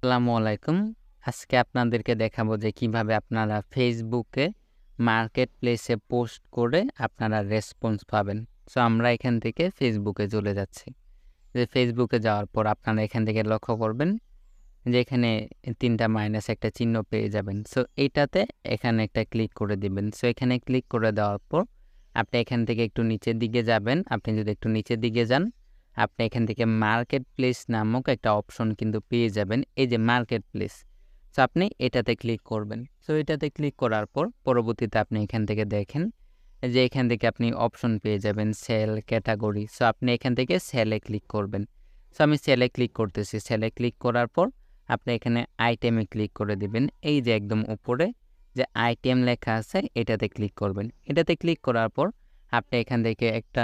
আসসালামু আলাইকুম। আজকে আপনাদেরকে দেখাবো যে কিভাবে আপনারা ফেসবুকে মার্কেট প্লেসে পোস্ট করে আপনারা রেসপন্স পাবেন। সো আমরা এখান থেকে ফেসবুকে চলে যাচ্ছি। যে ফেসবুকে যাওয়ার পর আপনারা এখান থেকে লক্ষ্য করবেন যে এখানে ৩ টা মাইনাস একটা চিহ্ন পেয়ে যাবেন। সো এইটাতে এখানে একটা ক্লিক করে দিবেন। সো এখানে ক্লিক করে দেওয়ার পর আপনি এখান থেকে একটু নিচের দিকে যাবেন। আপনি যদি একটু নিচের দিকে যান, আপনি এখান থেকে মার্কেট প্লেস নামক একটা অপশন কিন্তু পেয়ে যাবেন। এই যে মার্কেট প্লেস। সো আপনি এটাতে ক্লিক করবেন। সো এটাতে ক্লিক করার পর পরবর্তীতে আপনি এখান থেকে দেখেন যে এখান থেকে আপনি অপশন পেয়ে যাবেন সেল, ক্যাটাগরি। সো আপনি এখান থেকে সেলে ক্লিক করবেন। সো আমি সেলে ক্লিক করতেছি। সেলে ক্লিক করার পর আপনি এখানে আইটেমে ক্লিক করে দিবেন। এই যে একদম উপরে যে আইটেম লেখা আছে এটাতে ক্লিক করবেন। এটাতে ক্লিক করার পর আপনি এখান থেকে একটা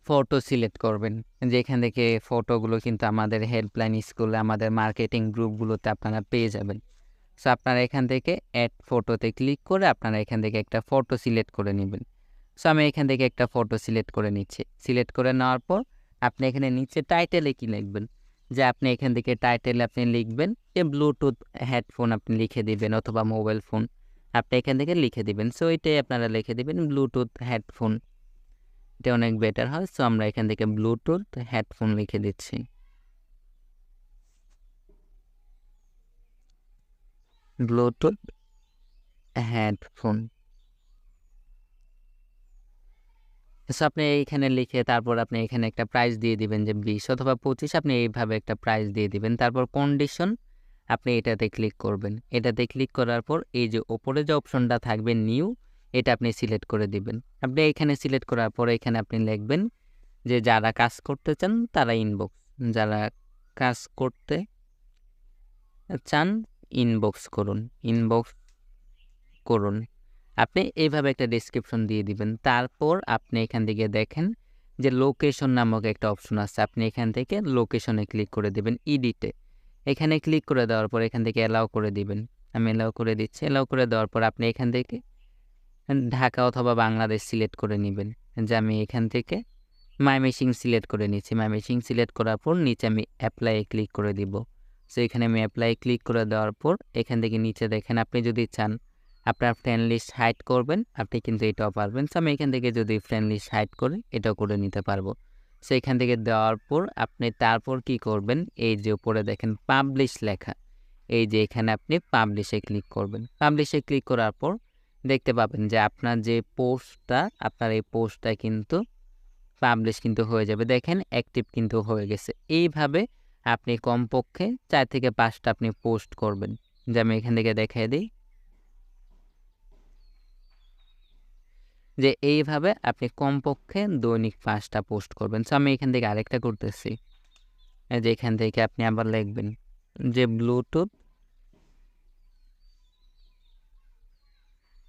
ফটো সিলেক্ট করবেন। যে এখান থেকে ফটোগুলো কিন্তু আমাদের হেল্পলাইন স্কুলে আমাদের মার্কেটিং গ্রুপগুলোতে আপনারা পেয়ে যাবেন। সো আপনারা এখান থেকে অ্যাড ফটোতে ক্লিক করে আপনারা এখান থেকে একটা ফটো সিলেক্ট করে নেবেন। সো আমি এখান থেকে একটা ফটো সিলেক্ট করে নিচ্ছি। সিলেক্ট করে নেওয়ার পর আপনি এখানে নিচে টাইটেলে কি লিখবেন? যে আপনি এখান থেকে টাইটেলে আপনি লিখবেন যে ব্লুটুথ হেডফোন আপনি লিখে দিবেন অথবা মোবাইল ফোন আপনি এখান থেকে লিখে দিবেন। সো এটাই আপনারা লিখে দিবেন ব্লুটুথ হেডফোন। এটা অনেক বেটার হয়। সো আমরা এখান থেকে ব্লুটুথ হেডফোন লিখে দিচ্ছি। Bluetooth headphone. সো আপনি এইখানে লিখে তারপর আপনি এখানে একটা প্রাইস দিয়ে দিবেন যে ২০ অথবা ২৫ আপনি এইভাবে একটা প্রাইস দিয়ে দিবেন। তারপর কন্ডিশন আপনি এটাতে ক্লিক করবেন। এটাতে ক্লিক করার পর এই যে উপরে যে অপশনটা থাকবে নিউ এটা আপনি সিলেক্ট করে দিবেন। আপনি এখানে সিলেক্ট করার পরে এখানে আপনি লিখবেন যে যারা কাজ করতে চান তারা ইনবক্স। যারা কাজ করতে চান ইনবক্স করুন। ইনবক্স করুন। আপনি এইভাবে একটা ডেসক্রিপশন দিয়ে দিবেন। তারপর আপনি এখান থেকে দেখেন যে লোকেশন নামক একটা অপশন আছে। আপনি এখান থেকে লোকেশনে ক্লিক করে দিবেন এডিটে। এখানে ক্লিক করে দেওয়ার পর এখান থেকে অ্যালাউ করে দিবেন। আমি অ্যালাউ করে দিচ্ছি। অ্যালাউ করে দেওয়ার পর আপনি এখান থেকে ঢাকা অথবা বাংলাদেশ সিলেক্ট করে নিবেন। যে আমি এখান থেকে ময়মনসিং সিলেক্ট করে নিচ্ছি। ময়মনসিং সিলেক্ট করার পর নিচে আমি অ্যাপ্লাই এ ক্লিক করে দিব। সো এখানে আমি অ্যাপ্লাই ক্লিক করে দেওয়ার পর এখান থেকে নিচে দেখেন আপনি যদি চান আপনার ফ্রেন্ড লিস্ট হাইড করবেন, আপনি কিন্তু এটাও পারবেন। সো আমি এখান থেকে যদি ফ্রেন্ড লিস্ট হাইড করি এটাও করে নিতে পারবো। সো এখান থেকে দেওয়ার পর আপনি তারপর কি করবেন, এই যে উপরে দেখেন পাবলিশ লেখা, এই যে এখানে আপনি পাবলিশে ক্লিক করবেন। পাবলিশে ক্লিক করার পর দেখতে পাবেন যে আপনার যে পোস্টটা আপনার এই পোস্টটা কিন্তু পাবলিশ কিন্তু হয়ে যাবে। দেখেন অ্যাক্টিভ কিন্তু হয়ে গেছে। এইভাবে আপনি কমপক্ষে ৪ থেকে ৫ টা আপনি পোস্ট করবেন। যে আমি এখান থেকে দেখাই দেই। যে এইভাবে আপনি কমপক্ষে দৈনিক ৫ টা পোস্ট করবেন। সো আমি এখান থেকে আরেকটা করতেছি। এই যে এখান থেকে আপনি আবার লিখবেন যে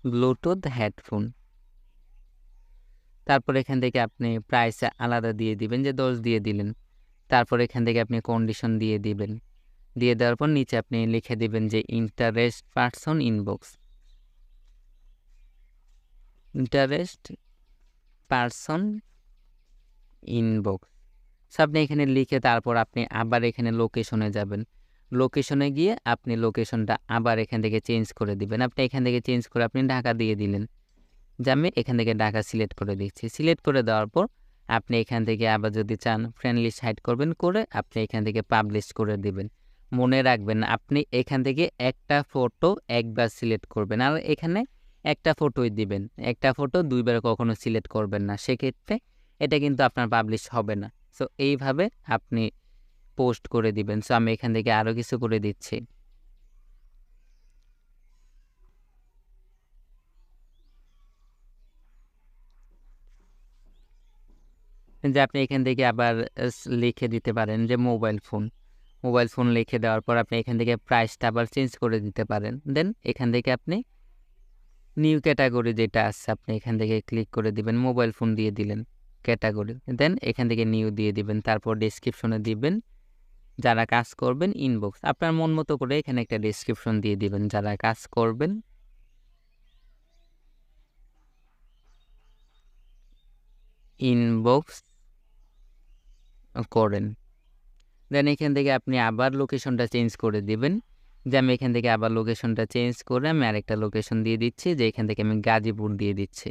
ব্লুটুথ হেডফোন। তারপর এখান থেকে আপনি প্রাইস আলাদা দিয়ে দিবেন যে ১০ দিয়ে দিলেন। তারপর এখান থেকে আপনি কন্ডিশন দিয়ে দিবেন। দিয়ে দেওয়ার পর নিচে আপনি লিখে দিবেন যে interest person inbox. Interest person inbox. So আপনি এখানে লিখে তারপর আপনি আবার এখানে লোকেশনে যাবেন। লোকেশনে গিয়ে আপনি লোকেশনটা আবার এখান থেকে চেঞ্জ করে দিবেন। আপনি এখান থেকে চেঞ্জ করে আপনি ঢাকা দিয়ে দিলেন। যে আমি এখান থেকে ঢাকা সিলেক্ট করে দিচ্ছি। সিলেক্ট করে দেওয়ার পর আপনি এখান থেকে আবার যদি চান ফ্রেন্ড লিস্ট হাইড করবেন, করে আপনি এখান থেকে পাবলিশ করে দিবেন। মনে রাখবেন আপনি এখান থেকে একটা ফটো একবার সিলেক্ট করবেন। আর এখানে একটা ফটোই দিবেন। একটা ফটো ২ বার কখনো সিলেক্ট করবেন না। সেক্ষেত্রে এটা কিন্তু আপনার পাবলিশ হবে না। সো এইভাবে আপনি পোস্ট করে দিবেন। সো আমি এখান থেকে আরো কিছু করে দিচ্ছি। যে আপনি এখান থেকে আবার লিখে দিতে পারেন যে মোবাইল ফোন। মোবাইল ফোন লিখে দেওয়ার পর আপনি এখান থেকে প্রাইসটা আবার চেঞ্জ করে দিতে পারেন। দেন এখান থেকে আপনি নিউ ক্যাটাগরি যেটা আছে আপনি এখান থেকে ক্লিক করে দিবেন। মোবাইল ফোন দিয়ে দিলেন ক্যাটাগরি। দেন এখান থেকে নিউ দিয়ে দিবেন। তারপর ডেসক্রিপশনে দিবেন যারা কাজ করবেন ইনবক্স। আপনার মন মতো করে এখানে একটা ডেসক্রিপশন দিয়ে দিবেন যারা কাজ করবেন ইনবক্স করেন। দেন এখান থেকে আপনি আবার লোকেশনটা চেঞ্জ করে দিবেন। যে আমি এখান থেকে আবার লোকেশনটা চেঞ্জ করে আমি আরেকটা লোকেশন দিয়ে দিচ্ছি, যে এখান থেকে আমি গাজীপুর দিয়ে দিচ্ছি।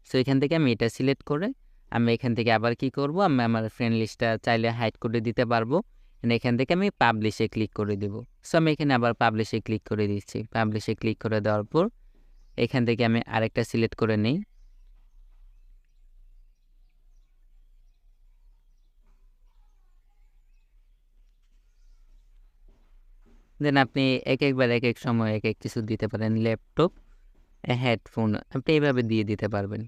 সো এখান থেকে আমি এটা সিলেক্ট করে আমি এখান থেকে আবার কি করব, আমি আমার ফ্রেন্ড লিস্টটা চাইলে হাইড করে দিতে পারবো। এখান থেকে আমি পাবলিশে ক্লিক করে দেব। সো আমি এখানে আবার পাবলিশে ক্লিক করে দিচ্ছি। পাবলিশে ক্লিক করে দেওয়ার পর এখান থেকে আমি আরেকটা সিলেক্ট করে নিই। দেন আপনি একবার এক সময় এক কিছু দিতে পারেন, ল্যাপটপ, হেডফোন আপনি এইভাবে দিয়ে দিতে পারবেন।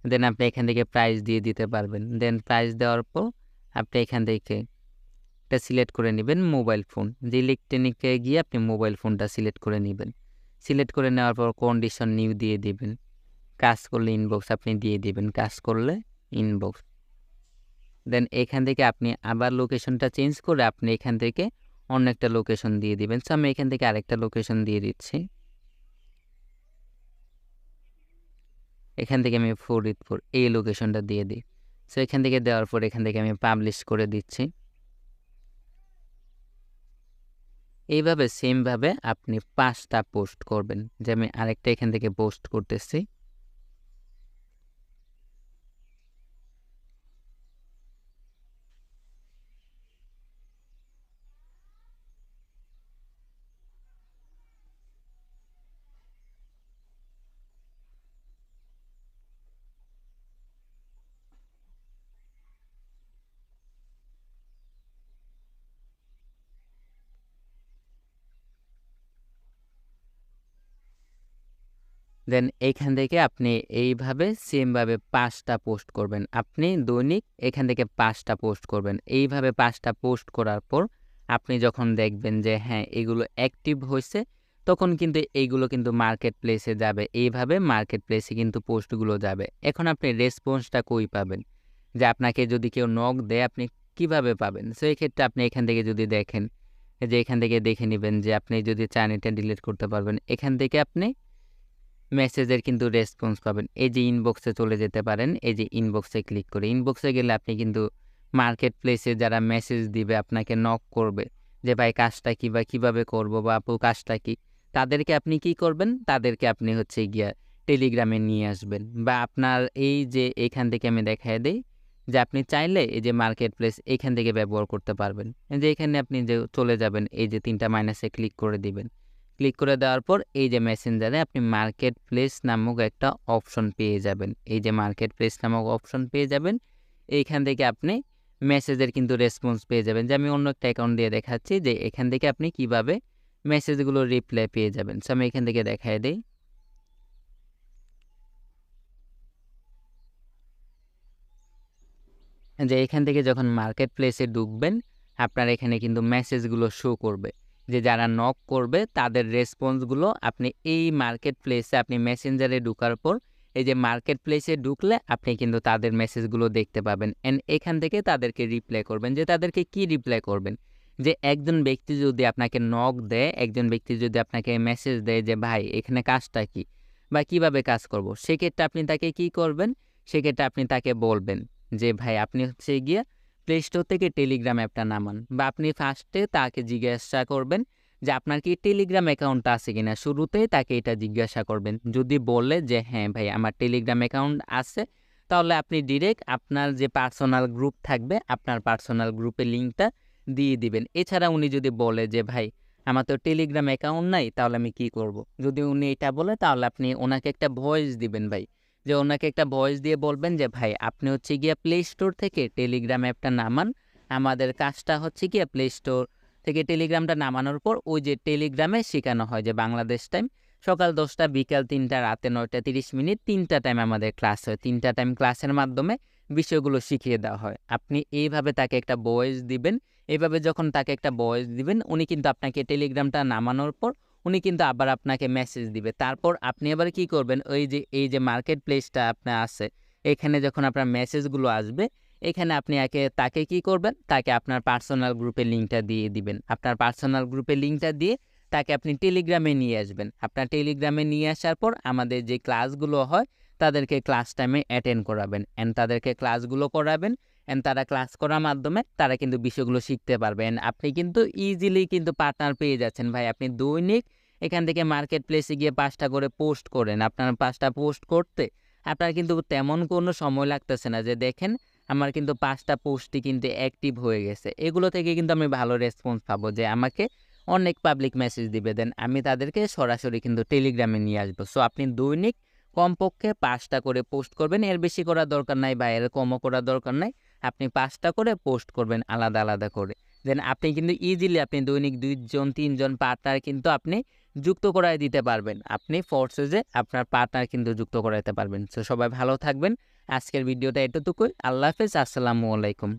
দেন আপনি এখান থেকে প্রাইস দিয়ে দিতে পারবেন। দেন প্রাইস দেওয়ার পর আপনি এখান থেকে এটা সিলেক্ট করে নেবেন মোবাইল ফোন। যে ইলেকট্রনিকে গিয়ে আপনি মোবাইল ফোনটা সিলেক্ট করে নেবেন। সিলেক্ট করে নেওয়ার পর কন্ডিশন নিউ দিয়ে দিবেন। কাজ করলে ইনবক্স আপনি দিয়ে দিবেন, কাজ করলে ইনবক্স। দেন এখান থেকে আপনি আবার লোকেশনটা চেঞ্জ করে আপনি এখান থেকে অন্য একটা লোকেশন দিয়ে দিবেন। সো আমি এখান থেকে আরেকটা লোকেশন দিয়ে দিচ্ছি। এখান থেকে আমি ফরিদপুর এই লোকেশনটা দিয়ে দিই। সো এখান থেকে দেওয়ার পর এখান থেকে আমি পাবলিশ করে দিচ্ছি। এইভাবে সেমভাবে আপনি 5টা পোস্ট করবেন। যে আমি আরেকটা এখান থেকে পোস্ট করতেছি। দেন এইখান থেকে আপনি এইভাবে সেমভাবে 5টা পোস্ট করবেন। আপনি দৈনিক এখান থেকে 5টা পোস্ট করবেন। এইভাবে 5টা পোস্ট করার পর আপনি যখন দেখবেন যে হ্যাঁ, এগুলো অ্যাক্টিভ হইছে, তখন কিন্তু এইগুলো কিন্তু মার্কেট প্লেসে যাবে। এইভাবে মার্কেট প্লেসে কিন্তু পোস্টগুলো যাবে। এখন আপনি রেসপন্সটা কই পাবেন? যে আপনাকে যদি কেউ নক দেয় আপনি কিভাবে পাবেন? সো এক্ষেত্রে আপনি এখান থেকে যদি দেখেন, যে এখান থেকে দেখে নিবেন যে আপনি যদি চান এটা ডিলিট করতে পারবেন। এখান থেকে আপনি মেসেজের কিন্তু রেসপন্স পাবেন। এই যে ইনবক্সে চলে যেতে পারেন। এই যে ইনবক্সে ক্লিক করে ইনবক্সে গেলে আপনি কিন্তু মার্কেট প্লেসে যারা মেসেজ দিবে, আপনাকে নক করবে যে ভাই কাজটা কি বা কিভাবে করব বা আপু কাজটা কি, তাদেরকে আপনি কি করবেন, তাদেরকে আপনি হচ্ছে গিয়া টেলিগ্রামে নিয়ে আসবেন। বা আপনার এই যে এখান থেকে আমি দেখায় দেই যে আপনি চাইলে এই যে মার্কেট প্লেস এখান থেকে ব্যবহার করতে পারবেন। এই যে এখানে আপনি যে চলে যাবেন, এই যে 3টা মাইনাসে ক্লিক করে দিবেন। ক্লিক করে দেওয়ার পর এই যে মেসেঞ্জারে আপনি মার্কেট প্লেস নামক একটা অপশন পেয়ে যাবেন। এই যে মার্কেট প্লেস নামক অপশন পেয়ে যাবেন। এইখান থেকে আপনি মেসেজের কিন্তু রেসপন্স পেয়ে যাবেন। যে আমি অন্য একটা অ্যাকাউন্ট দিয়ে দেখাচ্ছি যে এখান থেকে আপনি কিভাবে মেসেজগুলো রিপ্লাই পেয়ে যাবেন। সো আমি এখান থেকে দেখায় দেই। যে এখান থেকে যখন মার্কেট প্লেসে ঢুকবেন, আপনার এখানে কিন্তু মেসেজগুলো শো করবে। যে যারা নক করবে তাদের রেসপন্সগুলো আপনি এই মার্কেট প্লেসে আপনি মেসেঞ্জারে ঢুকার পর এই যে মার্কেট প্লেসে ঢুকলে আপনি কিন্তু তাদের মেসেজগুলো দেখতে পাবেন। অ্যান্ড এখান থেকে তাদেরকে রিপ্লাই করবেন। যে তাদেরকে কি রিপ্লাই করবেন? যে একজন ব্যক্তি যদি আপনাকে নক দেয়, একজন ব্যক্তি যদি আপনাকে মেসেজ দেয় যে ভাই এখানে কাজটা কি বা কিভাবে কাজ করব, সেক্ষেত্রে আপনি তাকে কি করবেন? সেক্ষেত্রে আপনি তাকে বলবেন যে ভাই আপনি হচ্ছে গিয়ে প্লে স্টোর থেকে টেলিগ্রাম অ্যাপটা নামান। বা আপনি ফার্স্টে তাকে জিজ্ঞাসা করবেন যে আপনার কি টেলিগ্রাম অ্যাকাউন্ট আছে কিনা। শুরুতেই তাকে এটা জিজ্ঞাসা করবেন। যদি বলে যে হ্যাঁ ভাই আমার টেলিগ্রাম অ্যাকাউন্ট আছে, তাহলে আপনি ডিরেক্ট আপনার যে পার্সোনাল গ্রুপ থাকবে আপনার পার্সোনাল গ্রুপের লিঙ্কটা দিয়ে দিবেন। এছাড়া উনি যদি বলে যে ভাই আমার তো টেলিগ্রাম অ্যাকাউন্ট নাই, তাহলে আমি কি করব? যদি উনি এটা বলে তাহলে আপনি ওনাকে একটা ভয়েস দিবেন ভাই। যে ওনাকে একটা ভয়েস দিয়ে বলবেন যে ভাই আপনি হচ্ছে গিয়া প্লে স্টোর থেকে টেলিগ্রাম অ্যাপটা নামান। আমাদের কাজটা হচ্ছে গিয়া প্লে স্টোর থেকে টেলিগ্রামটা নামানোর পর ওই যে টেলিগ্রামে শেখানো হয় যে বাংলাদেশ টাইম সকাল 10টা, বিকাল 3টা, রাতে 9টা 30 মিনিট, 3টা টাইম আমাদের ক্লাস হয়। 3টা টাইম ক্লাসের মাধ্যমে বিষয়গুলো শিখিয়ে দেওয়া হয়। আপনি এইভাবে তাকে একটা ভয়েস দিবেন। এইভাবে যখন তাকে একটা ভয়েস দিবেন, উনি কিন্তু আপনাকে টেলিগ্রামটা নামানোর পর উনি কিন্তু আবার আপনাকে মেসেজ দিবে। তারপর আপনি আবার কি করবেন, ওই যে এই যে মার্কেট প্লেসটা আপনার আছে, এখানে যখন আপনার মেসেজগুলো আসবে, এখানে আপনি তাকে কি করবেন, তাকে আপনার পার্সোনাল গ্রুপের লিঙ্কটা দিয়ে দিবেন। আপনার পার্সোনাল গ্রুপের লিঙ্কটা দিয়ে তাকে আপনি টেলিগ্রামে নিয়ে আসবেন। আপনার টেলিগ্রামে নিয়ে আসার পর আমাদের যে ক্লাসগুলো হয় তাদেরকে ক্লাস টাইমে অ্যাটেন্ড করাবেন। অ্যান্ড তাদেরকে ক্লাসগুলো করাবেন। অ্যান্ড তারা ক্লাস করার মাধ্যমে তারা কিন্তু বিষয়গুলো শিখতে পারবে। অ্যান্ড আপনি কিন্তু ইজিলি কিন্তু পার্টনার পেয়ে যাচ্ছেন ভাই। আপনি দৈনিক এখান থেকে মার্কেট প্লেসে গিয়ে ৫টা করে পোস্ট করেন। আপনার ৫টা পোস্ট করতে আপনার কিন্তু তেমন কোনো সময় লাগতেছে না, যে দেখেন আমার কিন্তু ৫টা পোস্টই কিন্তু অ্যাক্টিভ হয়ে গেছে। এগুলো থেকে কিন্তু আমি ভালো রেসপন্স পাবো, যে আমাকে অনেক পাবলিক মেসেজ দিবে। দেন আমি তাদেরকে সরাসরি কিন্তু টেলিগ্রামে নিয়ে আসবো। সো আপনি দৈনিক কমপক্ষে ৫টা করে পোস্ট করবেন। এর বেশি করার দরকার নাই বা এর কমও করার দরকার নাই। আপনি ৫টা করে পোস্ট করবেন আলাদা, আলাদা করে। দেন আপনি কিন্তু ইজিলি আপনি দৈনিক ২ জন ৩ জন পার্টনার কিন্তু আপনি যুক্ত করায় দিতে পারবেন। আপনি ফোর্সেসে আপনার পার্টনার কিন্তু যুক্ত করাইতে পারবেন। সো সবাই ভালো থাকবেন। আজকের ভিডিওটা এতটুকুই। আল্লাহ হাফেজ। আসসালামু আলাইকুম।